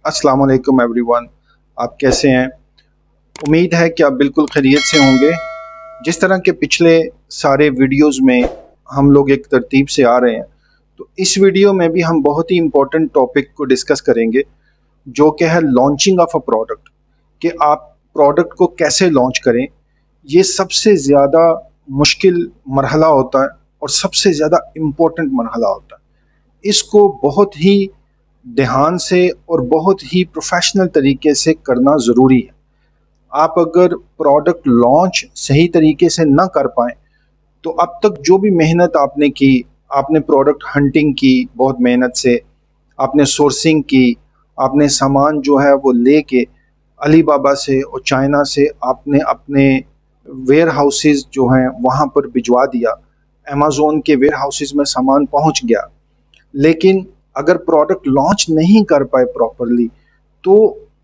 अस्सलाम वालेकुम एवरीवन। आप कैसे हैं? उम्मीद है कि आप बिल्कुल खैरियत से होंगे। जिस तरह के पिछले सारे वीडियोस में हम लोग एक तरतीब से आ रहे हैं, तो इस वीडियो में भी हम बहुत ही इम्पोर्टेंट टॉपिक को डिस्कस करेंगे, जो कि है लॉन्चिंग ऑफ अ प्रोडक्ट। कि आप प्रोडक्ट को कैसे लॉन्च करें। ये सबसे ज़्यादा मुश्किल मरहला होता है और सबसे ज़्यादा इम्पोर्टेंट मरहला होता है। इसको बहुत ही ध्यान से और बहुत ही प्रोफेशनल तरीके से करना ज़रूरी है। आप अगर प्रोडक्ट लॉन्च सही तरीके से ना कर पाएँ, तो अब तक जो भी मेहनत आपने की, आपने प्रोडक्ट हंटिंग की बहुत मेहनत से, आपने सोर्सिंग की, आपने सामान जो है वो लेके अली बाबा से और चाइना से आपने अपने वेयर हाउसेज़ जो हैं वहाँ पर भिजवा दिया, अमेज़न के वेयर हाउसेज़ में सामान पहुँच गया। लेकिन अगर प्रोडक्ट लॉन्च नहीं कर पाए प्रॉपरली, तो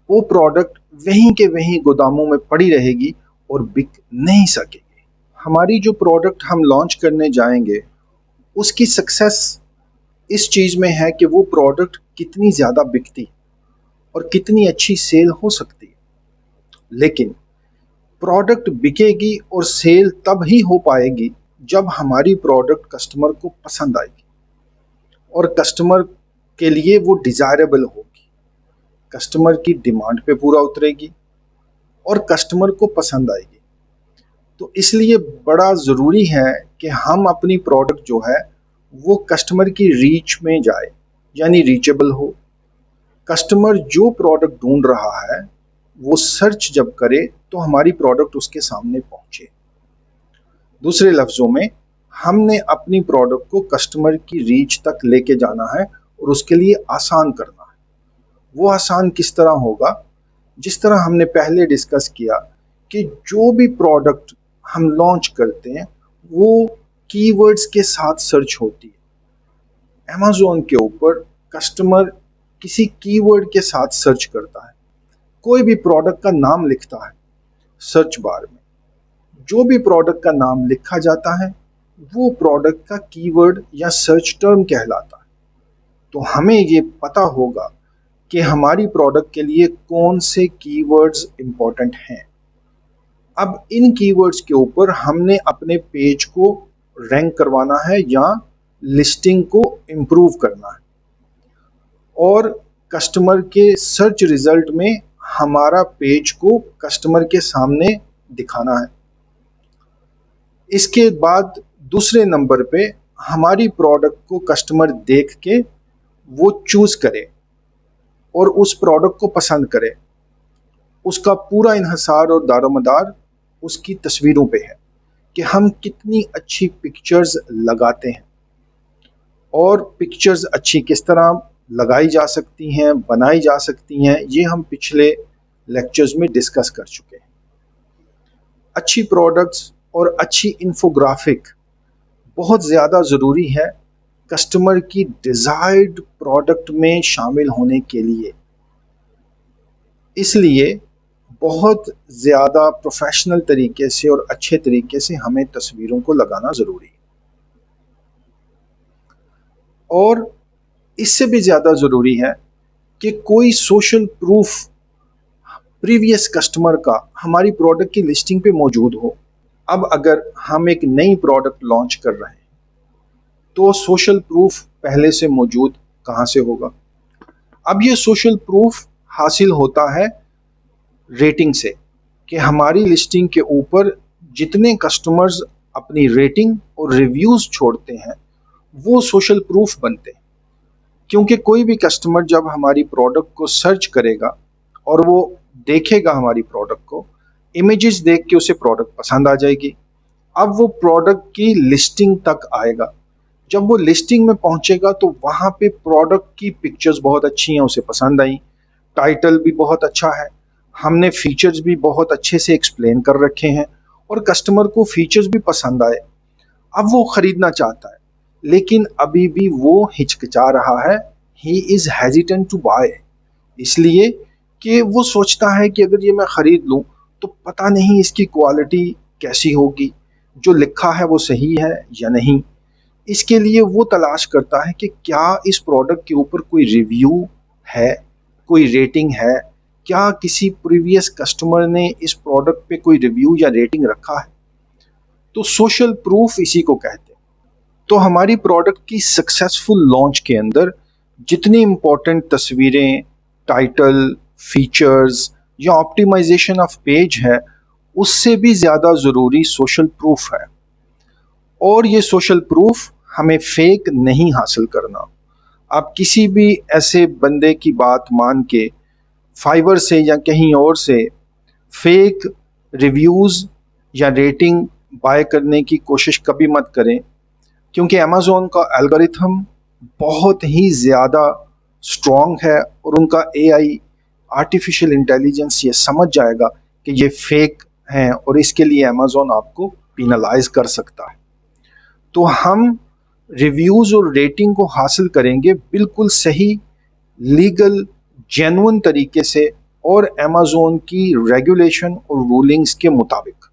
वो प्रोडक्ट वहीं के वहीं गोदामों में पड़ी रहेगी और बिक नहीं सकेगी। हमारी जो प्रोडक्ट हम लॉन्च करने जाएंगे, उसकी सक्सेस इस चीज़ में है कि वो प्रोडक्ट कितनी ज़्यादा बिकती और कितनी अच्छी सेल हो सकती है। लेकिन प्रोडक्ट बिकेगी और सेल तब ही हो पाएगी जब हमारी प्रोडक्ट कस्टमर को पसंद आएगी और कस्टमर के लिए वो डिज़ायरेबल होगी, कस्टमर की डिमांड पे पूरा उतरेगी और कस्टमर को पसंद आएगी। तो इसलिए बड़ा ज़रूरी है कि हम अपनी प्रोडक्ट जो है वो कस्टमर की रीच में जाए, यानी रीचेबल हो। कस्टमर जो प्रोडक्ट ढूंढ रहा है वो सर्च जब करे तो हमारी प्रोडक्ट उसके सामने पहुंचे। दूसरे लफ्ज़ों में, हमने अपनी प्रोडक्ट को कस्टमर की रीच तक लेके जाना है और उसके लिए आसान करना है। वो आसान किस तरह होगा? जिस तरह हमने पहले डिस्कस किया कि जो भी प्रोडक्ट हम लॉन्च करते हैं वो कीवर्ड्स के साथ सर्च होती है। अमेज़न के ऊपर कस्टमर किसी कीवर्ड के साथ सर्च करता है, कोई भी प्रोडक्ट का नाम लिखता है सर्च बार में, जो भी प्रोडक्ट का नाम लिखा जाता है वो प्रोडक्ट का कीवर्ड या सर्च टर्म कहलाता है। तो हमें ये पता होगा कि हमारी प्रोडक्ट के लिए कौन से कीवर्ड्स इंपॉर्टेंट हैं। अब इन कीवर्ड्स के ऊपर हमने अपने पेज को रैंक करवाना है या लिस्टिंग को इम्प्रूव करना है और कस्टमर के सर्च रिजल्ट में हमारा पेज को कस्टमर के सामने दिखाना है। इसके बाद दूसरे नंबर पे हमारी प्रोडक्ट को कस्टमर देख के वो चूज़ करे और उस प्रोडक्ट को पसंद करे। उसका पूरा इन्हिसार और दारोमदार उसकी तस्वीरों पे है कि हम कितनी अच्छी पिक्चर्स लगाते हैं और पिक्चर्स अच्छी किस तरह लगाई जा सकती हैं, बनाई जा सकती हैं, ये हम पिछले लेक्चर्स में डिस्कस कर चुके हैं। अच्छी प्रोडक्ट्स और अच्छी इन्फोग्राफिक बहुत ज़्यादा ज़रूरी है कस्टमर की डिज़ायर्ड प्रोडक्ट में शामिल होने के लिए। इसलिए बहुत ज़्यादा प्रोफेशनल तरीके से और अच्छे तरीके से हमें तस्वीरों को लगाना ज़रूरी है। और इससे भी ज़्यादा ज़रूरी है कि कोई सोशल प्रूफ प्रीवियस कस्टमर का हमारी प्रोडक्ट की लिस्टिंग पे मौजूद हो। अब अगर हम एक नई प्रोडक्ट लॉन्च कर रहे हैं तो सोशल प्रूफ पहले से मौजूद कहाँ से होगा? अब ये सोशल प्रूफ हासिल होता है रेटिंग से, कि हमारी लिस्टिंग के ऊपर जितने कस्टमर्स अपनी रेटिंग और रिव्यूज़ छोड़ते हैं वो सोशल प्रूफ बनते हैं। क्योंकि कोई भी कस्टमर जब हमारी प्रोडक्ट को सर्च करेगा और वो देखेगा हमारी प्रोडक्ट को, इमेजेस देख के उसे प्रोडक्ट पसंद आ जाएगी। अब वो प्रोडक्ट की लिस्टिंग तक आएगा। जब वो लिस्टिंग में पहुंचेगा तो वहाँ पे प्रोडक्ट की पिक्चर्स बहुत अच्छी हैं, उसे पसंद आई, टाइटल भी बहुत अच्छा है, हमने फीचर्स भी बहुत अच्छे से एक्सप्लेन कर रखे हैं और कस्टमर को फीचर्स भी पसंद आए। अब वो ख़रीदना चाहता है, लेकिन अभी भी वो हिचकिचा रहा है, he is hesitant to buy, इसलिए कि वो सोचता है कि अगर ये मैं ख़रीद लूँ तो पता नहीं इसकी क्वालिटी कैसी होगी, जो लिखा है वो सही है या नहीं। इसके लिए वो तलाश करता है कि क्या इस प्रोडक्ट के ऊपर कोई रिव्यू है, कोई रेटिंग है, क्या किसी प्रीवियस कस्टमर ने इस प्रोडक्ट पे कोई रिव्यू या रेटिंग रखा है। तो सोशल प्रूफ इसी को कहते हैं। तो हमारी प्रोडक्ट की सक्सेसफुल लॉन्च के अंदर जितनी इंपॉर्टेंट तस्वीरें, टाइटल, फीचर्स या ऑप्टिमाइजेशन ऑफ पेज है, उससे भी ज़्यादा ज़रूरी सोशल प्रूफ है। और ये सोशल प्रूफ हमें फेक नहीं हासिल करना। आप किसी भी ऐसे बंदे की बात मान के फाइवर से या कहीं और से फेक रिव्यूज़ या रेटिंग बाय करने की कोशिश कभी मत करें, क्योंकि अमेज़ॉन का एल्गोरिथम बहुत ही ज़्यादा स्ट्रॉन्ग है और उनका एआई, आर्टिफिशियल इंटेलिजेंस, ये समझ जाएगा कि ये फेक हैं और इसके लिए अमेज़ॉन आपको पिनलाइज कर सकता है। तो हम रिव्यूज़ और रेटिंग को हासिल करेंगे बिल्कुल सही, लीगल, जेन्युइन तरीके से और अमेज़ॉन की रेगुलेशन और रूलिंग्स के मुताबिक।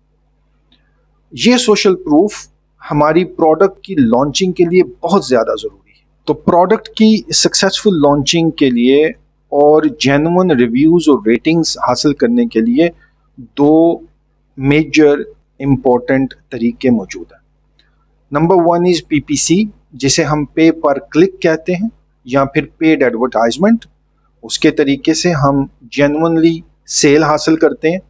ये सोशल प्रूफ हमारी प्रोडक्ट की लॉन्चिंग के लिए बहुत ज़्यादा ज़रूरी है। तो प्रोडक्ट की सक्सेसफुल लॉन्चिंग के लिए और जेन्युइन रिव्यूज़ और रेटिंग्स हासिल करने के लिए दो मेजर इम्पोर्टेंट तरीके मौजूद हैं। नंबर वन इज़ पीपीसी, जिसे हम पे पर क्लिक कहते हैं या फिर पेड एडवर्टाइजमेंट। उसके तरीके से हम जेन्युइनली सेल हासिल करते हैं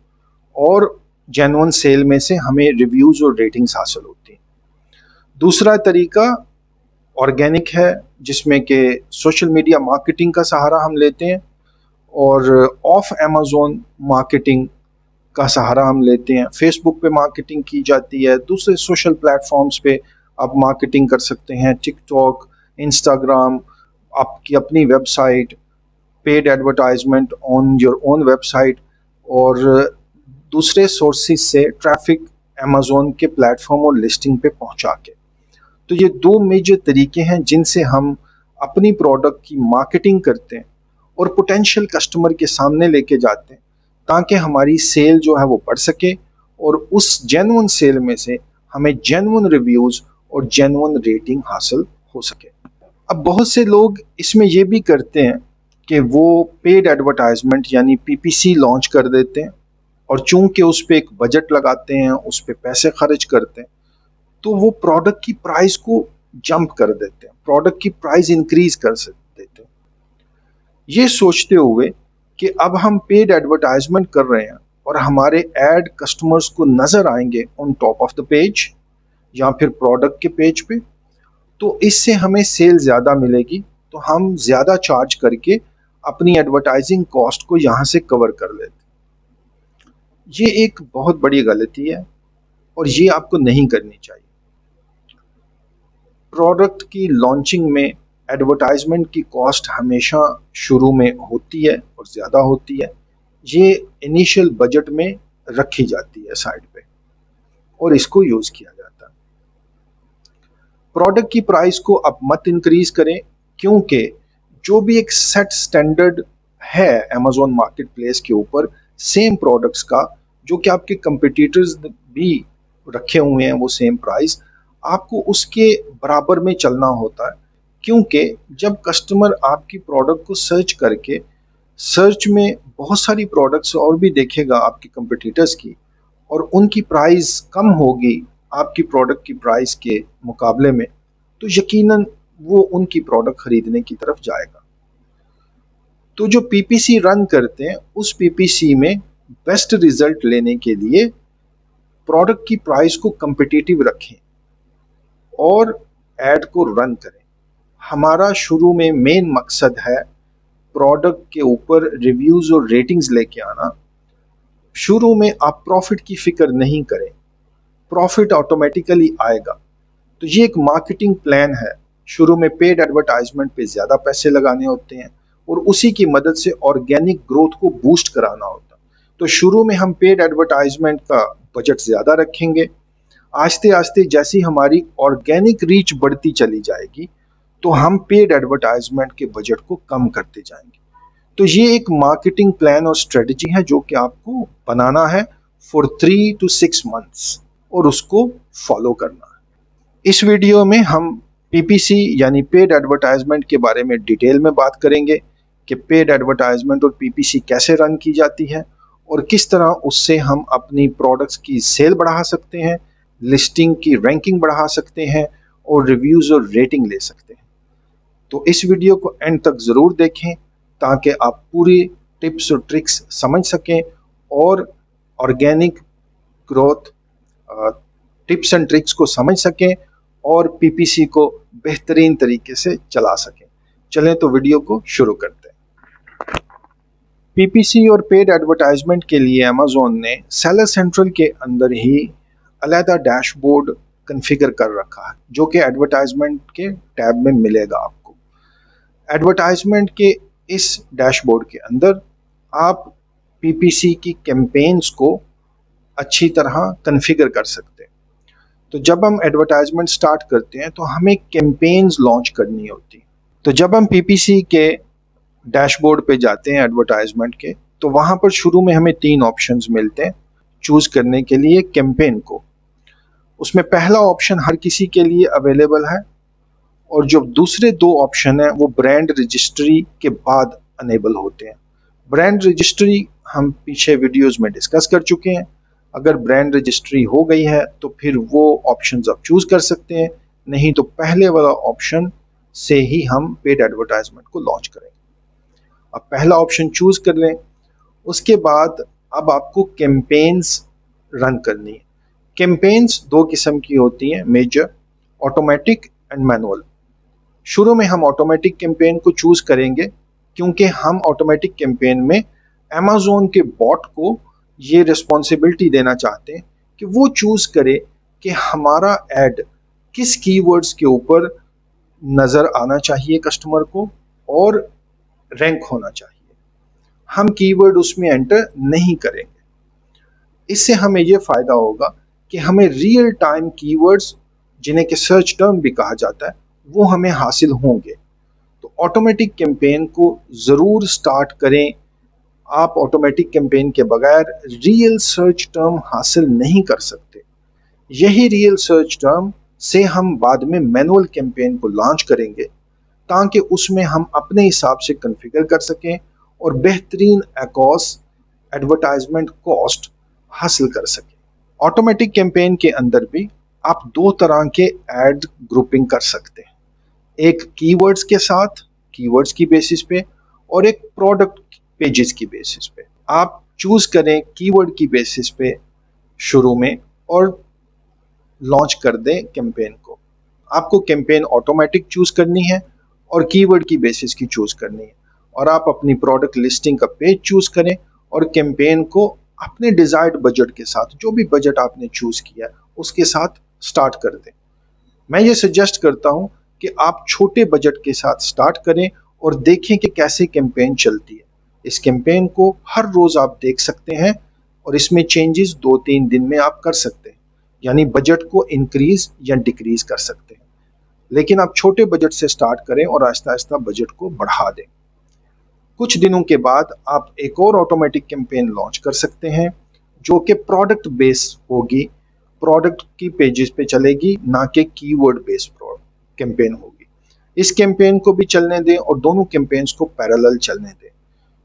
और जेन्युइन सेल में से हमें रिव्यूज़ और रेटिंग्स हासिल होती हैं। दूसरा तरीका ऑर्गेनिक है, जिसमें कि सोशल मीडिया मार्केटिंग का सहारा हम लेते हैं और ऑफ अमेज़ॉन मार्केटिंग का सहारा हम लेते हैं। फेसबुक पे मार्केटिंग की जाती है, दूसरे सोशल प्लेटफॉर्म्स पे आप मार्केटिंग कर सकते हैं, टिकटॉक, इंस्टाग्राम, आपकी अपनी website, paid advertisement on your own website और दूसरे सोर्सेज से ट्रैफिक अमेज़ॉन के प्लेटफॉर्म और लिस्टिंग पे पहुंचा के। तो ये दो मेजर तरीके हैं जिनसे हम अपनी प्रोडक्ट की मार्केटिंग करते हैं और पोटेंशियल कस्टमर के सामने लेके जाते हैं, ताकि हमारी सेल जो है वो बढ़ सके और उस जेन्युइन सेल में से हमें जेन्युइन रिव्यूज़ और जेन्युइन रेटिंग हासिल हो सके। अब बहुत से लोग इसमें ये भी करते हैं कि वो पेड एडवर्टाइजमेंट यानी पीपीसी लॉन्च कर देते हैं और चूंकि उस पर एक बजट लगाते हैं, उस पर पैसे खर्च करते हैं, तो वो प्रोडक्ट की प्राइस को जंप कर देते हैं, प्रोडक्ट की प्राइस इंक्रीज कर देते हैं, ये सोचते हुए कि अब हम पेड एडवर्टाइजमेंट कर रहे हैं और हमारे एड कस्टमर्स को नज़र आएंगे on top of the page या फिर प्रोडक्ट के पेज पे, तो इससे हमें सेल ज़्यादा मिलेगी, तो हम ज़्यादा चार्ज करके अपनी एडवर्टाइजिंग कॉस्ट को यहाँ से कवर कर लेते। ये एक बहुत बड़ी गलती है और ये आपको नहीं करनी चाहिए। प्रोडक्ट की लॉन्चिंग में एडवर्टाइजमेंट की कॉस्ट हमेशा शुरू में होती है और ज़्यादा होती है। ये इनिशियल बजट में रखी जाती है साइड पे और इसको यूज़ किया जाता है। प्रोडक्ट की प्राइस को अब मत इंक्रीज करें, क्योंकि जो भी एक सेट स्टैंडर्ड है अमेज़ॉन मार्केट प्लेस के ऊपर सेम प्रोडक्ट्स का, जो कि आपके कंपटीटर्स भी रखे हुए हैं वो सेम प्राइस, आपको उसके बराबर में चलना होता है। क्योंकि जब कस्टमर आपकी प्रोडक्ट को सर्च करके सर्च में बहुत सारी प्रोडक्ट्स और भी देखेगा आपके कंपटीटर्स की और उनकी प्राइस कम होगी आपकी प्रोडक्ट की प्राइस के मुकाबले में, तो यकीनन वो उनकी प्रोडक्ट खरीदने की तरफ जाएगा। तो जो पीपीसी रन करते हैं उस पीपीसी में बेस्ट रिजल्ट लेने के लिए प्रोडक्ट की प्राइस को कम्पिटिटिव रखें और ऐड को रन करें। हमारा शुरू में मेन मकसद है प्रोडक्ट के ऊपर रिव्यूज़ और रेटिंग्स लेके आना। शुरू में आप प्रॉफिट की फिक्र नहीं करें, प्रॉफिट ऑटोमेटिकली आएगा। तो ये एक मार्केटिंग प्लान है। शुरू में पेड एडवर्टाइजमेंट पे ज़्यादा पैसे लगाने होते हैं और उसी की मदद से ऑर्गेनिक ग्रोथ को बूस्ट कराना होता है। तो शुरू में हम पेड एडवर्टाइजमेंट का बजट ज़्यादा रखेंगे। आस्ते आस्ते जैसी हमारी ऑर्गेनिक रीच बढ़ती चली जाएगी तो हम पेड एडवर्टाइजमेंट के बजट को कम करते जाएंगे। तो ये एक मार्केटिंग प्लान और स्ट्रेटजी है जो कि आपको बनाना है फॉर 3 to 6 months और उसको फॉलो करना है। इस वीडियो में हम पीपीसी यानी पेड एडवर्टाइजमेंट के बारे में डिटेल में बात करेंगे कि पेड एडवर्टाइजमेंट और पीपीसी कैसे रन की जाती है और किस तरह उससे हम अपनी प्रोडक्ट्स की सेल बढ़ा सकते हैं, लिस्टिंग की रैंकिंग बढ़ा सकते हैं और रिव्यूज़ और रेटिंग ले सकते हैं। तो इस वीडियो को एंड तक ज़रूर देखें ताकि आप पूरी टिप्स और ट्रिक्स समझ सकें और organic growth tips and tricks को समझ सकें और पीपीसी को बेहतरीन तरीके से चला सकें। चलें तो वीडियो को शुरू करते हैं। पीपीसी और पेड एडवर्टाइजमेंट के लिए अमेज़ॉन ने सेलर सेंट्रल के अंदर ही अलहदा डैशबोर्ड कॉन्फ़िगर कर रखा है जो कि एडवर्टाइजमेंट के टैब में मिलेगा आपको। एडवर्टाइजमेंट के इस डैशबोर्ड के अंदर आप पीपीसी की कैंपेन्स को अच्छी तरह कॉन्फ़िगर कर सकते हैं। तो जब हम एडवर्टाइजमेंट स्टार्ट करते हैं तो हमें कैंपेन्स लॉन्च करनी होती है। तो जब हम पीपीसी के डैशबोर्ड पे जाते हैं एडवर्टाइजमेंट के, तो वहाँ पर शुरू में हमें 3 ऑप्शंस मिलते हैं चूज़ करने के लिए कैंपेन को। उसमें पहला ऑप्शन हर किसी के लिए अवेलेबल है और जो दूसरे 2 ऑप्शन हैं वो ब्रांड रजिस्ट्री के बाद अनेबल होते हैं। ब्रांड रजिस्ट्री हम पीछे वीडियोस में डिस्कस कर चुके हैं। अगर ब्रांड रजिस्ट्री हो गई है तो फिर वो ऑप्शंस आप चूज़ कर सकते हैं, नहीं तो पहले वाला ऑप्शन से ही हम पेड एडवर्टाइजमेंट को लॉन्च करेंगे। अब पहला ऑप्शन चूज़ कर लें, उसके बाद अब आपको कैंपेन्स रन करनी है। कैंपेन्स 2 किस्म की होती हैं मेजर, ऑटोमेटिक एंड मैनुअल। शुरू में हम ऑटोमेटिक कैंपेन को चूज़ करेंगे क्योंकि हम ऑटोमेटिक कैंपेन में अमेज़ॉन के बॉट को ये रिस्पॉन्सिबिलिटी देना चाहते हैं कि वो चूज़ करे कि हमारा ऐड किस कीवर्ड्स के ऊपर नज़र आना चाहिए कस्टमर को और रैंक होना चाहिए। हम कीवर्ड उसमें एंटर नहीं करेंगे। इससे हमें यह फ़ायदा होगा कि हमें रियल टाइम कीवर्ड्स, जिन्हें कि सर्च टर्म भी कहा जाता है, वो हमें हासिल होंगे। तो ऑटोमेटिक कैंपेन को ज़रूर स्टार्ट करें। आप ऑटोमेटिक कैंपेन के बगैर रियल सर्च टर्म हासिल नहीं कर सकते। यही रियल सर्च टर्म से हम बाद में मैनुअल कैंपेन को लॉन्च करेंगे ताकि उसमें हम अपने हिसाब से कॉन्फ़िगर कर सकें और बेहतरीन अकॉस एडवर्टाइजमेंट कॉस्ट हासिल कर सकें। ऑटोमेटिक कैंपेन के अंदर भी आप 2 तरह के एड ग्रुपिंग कर सकते हैं, एक कीवर्ड्स के साथ, कीवर्ड्स की बेसिस पे, और एक प्रोडक्ट पेजेस की बेसिस पे। आप चूज करें कीवर्ड की बेसिस पे शुरू में और लॉन्च कर दें कैंपेन को। आपको कैंपेन ऑटोमेटिक चूज करनी है और कीवर्ड की बेसिस की चूज करनी है, और आप अपनी प्रोडक्ट लिस्टिंग का पेज चूज करें और कैंपेन को अपने डिजायर्ड बजट के साथ, जो भी बजट आपने चूज किया उसके साथ स्टार्ट कर दें। मैं ये सजेस्ट करता हूं कि आप छोटे बजट के साथ स्टार्ट करें और देखें कि कैसे कैंपेन चलती है। इस कैंपेन को हर रोज आप देख सकते हैं और इसमें चेंजेस 2-3 दिन में आप कर सकते हैं, यानी बजट को इंक्रीज या डिक्रीज कर सकते हैं। लेकिन आप छोटे बजट से स्टार्ट करें और आहिस्ता आहिस्ता बजट को बढ़ा दें। कुछ दिनों के बाद आप एक और ऑटोमेटिक कैंपेन लॉन्च कर सकते हैं जो कि प्रोडक्ट बेस होगी, प्रोडक्ट की पेजेस पे चलेगी, ना कि कीवर्ड बेस्ड कैंपेन होगी। इस कैंपेन को भी चलने दें और दोनों कैंपेन्स को पैरेलल चलने दें।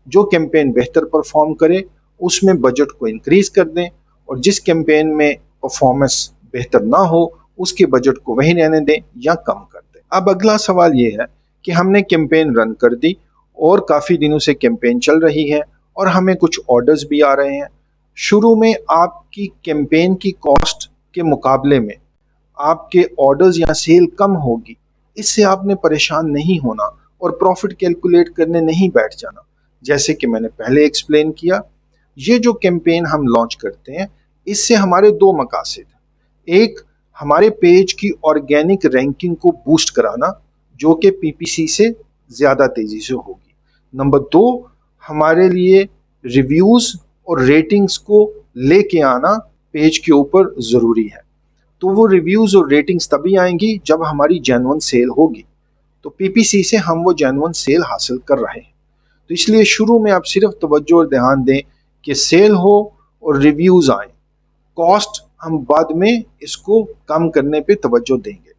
जो कैंपेन बेहतर परफॉर्म करे उसमें बजट को इंक्रीज कर दें और जिस कैंपेन में परफॉर्मेंस बेहतर ना हो उसके बजट को वही रहने दें या कम कर दें। अब अगला सवाल ये है कि हमने कैंपेन रन कर दी और काफ़ी दिनों से कैंपेन चल रही है और हमें कुछ ऑर्डर्स भी आ रहे हैं। शुरू में आपकी कैंपेन की कॉस्ट के मुकाबले में आपके ऑर्डर्स या सेल कम होगी। इससे आपने परेशान नहीं होना और प्रॉफिट कैलकुलेट करने नहीं बैठ जाना। जैसे कि मैंने पहले एक्सप्लेन किया, ये जो कैंपेन हम लॉन्च करते हैं इससे हमारे 2 मकासद हैं। एक, हमारे पेज की ऑर्गेनिक रैंकिंग को बूस्ट कराना जो कि पीपीसी से ज़्यादा तेज़ी से होगी। नंबर 2, हमारे लिए रिव्यूज़ और रेटिंग्स को लेके आना पेज के ऊपर ज़रूरी है। तो वो रिव्यूज़ और रेटिंग्स तभी आएंगी जब हमारी जेन्युइन सेल होगी। तो पीपीसी से हम वो जेन्युइन सेल हासिल कर रहे हैं। तो इसलिए शुरू में आप सिर्फ तवज्जो और ध्यान दें कि सेल हो और रिव्यूज़ आए। कॉस्ट हम बाद में इसको कम करने पे तवज्जो देंगे।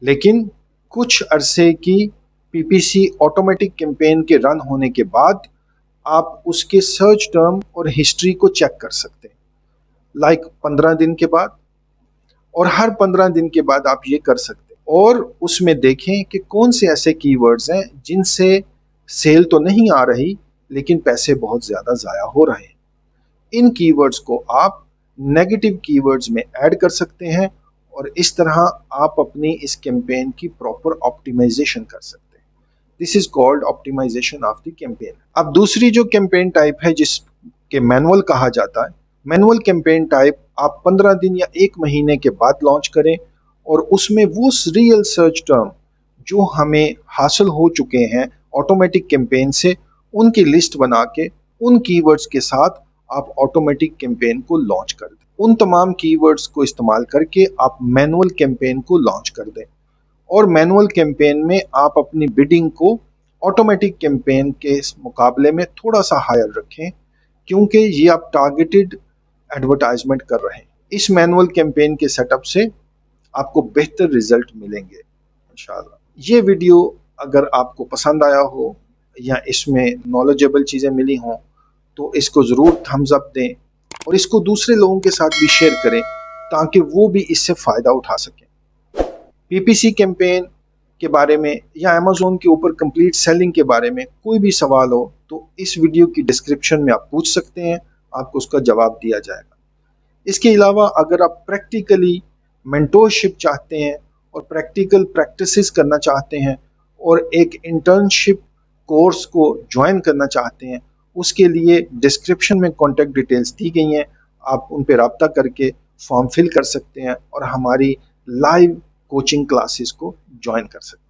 लेकिन कुछ अरसे की पीपीसी ऑटोमेटिक कैंपेन के रन होने के बाद आप उसके सर्च टर्म और हिस्ट्री को चेक कर सकते हैं, लाइक 15 दिन के बाद, और हर 15 दिन के बाद आप ये कर सकते हैं और उसमें देखें कि कौन से ऐसे कीवर्ड्स हैं जिनसे सेल तो नहीं आ रही लेकिन पैसे बहुत ज़्यादा ज़ाया हो रहे हैं। इन कीवर्ड्स को आप नेगेटिव कीवर्ड्स में ऐड कर सकते हैं और इस तरह आप अपनी इस कैंपेन की प्रॉपर ऑप्टिमाइजेशन कर सकते हैं। This is called optimization of the campaign. अब दूसरी जो कैंपेन टाइप है जिसके मैनुअल कहा जाता है, मैनुअल कैंपेन टाइप आप 15 दिन या 1 महीने के बाद लॉन्च करें और उसमें वो रियल सर्च टर्म जो हमें हासिल हो चुके हैं ऑटोमेटिक कैंपेन से, उनकी लिस्ट बना के उन कीवर्ड्स के साथ आप ऑटोमेटिक कैंपेन को लॉन्च कर दें। उन तमाम कीवर्ड्स को इस्तेमाल करके आप मैनुअल कैंपेन को लॉन्च कर दें और मैनुअल कैंपेन में आप अपनी बिडिंग को ऑटोमेटिक कैंपेन के मुकाबले में थोड़ा सा हायर रखें, क्योंकि ये आप टारगेटेड एडवर्टाइजमेंट कर रहे हैं। इस मैनुअल कैंपेन के सेटअप से आपको बेहतर रिजल्ट मिलेंगे इंशाल्लाह। ये वीडियो अगर आपको पसंद आया हो या इसमें नॉलेजेबल चीज़ें मिली हों तो इसको ज़रूर थम्स अप दें और इसको दूसरे लोगों के साथ भी शेयर करें ताकि वो भी इससे फ़ायदा उठा सकें। पीपीसी कैंपेन के बारे में या अमेज़ोन के ऊपर कंप्लीट सेलिंग के बारे में कोई भी सवाल हो तो इस वीडियो की डिस्क्रिप्शन में आप पूछ सकते हैं, आपको उसका जवाब दिया जाएगा। इसके अलावा अगर आप प्रैक्टिकली मेंटोरशिप चाहते हैं और प्रैक्टिकल प्रैक्टिसेस करना चाहते हैं और एक इंटर्नशिप कोर्स को ज्वाइन करना चाहते हैं, उसके लिए डिस्क्रिप्शन में कॉन्टैक्ट डिटेल्स दी गई हैं, आप उन पर रब्ता करके फॉर्म फिल कर सकते हैं और हमारी लाइव कोचिंग क्लासेस को ज्वाइन कर सकते हैं।